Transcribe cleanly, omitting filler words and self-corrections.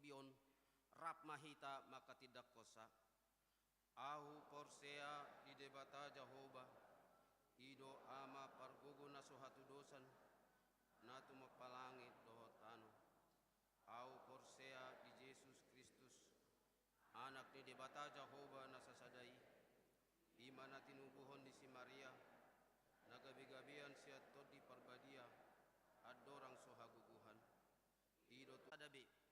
pion rap mahita maka tidak kosa ahu porsea di debata Jehovah ido ama parguguna suhatu dosan natu mapalangit dohotano au porsea di Yesus Kristus anak di debata Jehovah nasasadai imana tinubuhon di si Maria nagabi-gabian siat di parbadia adorang sohaguguhan ido adabe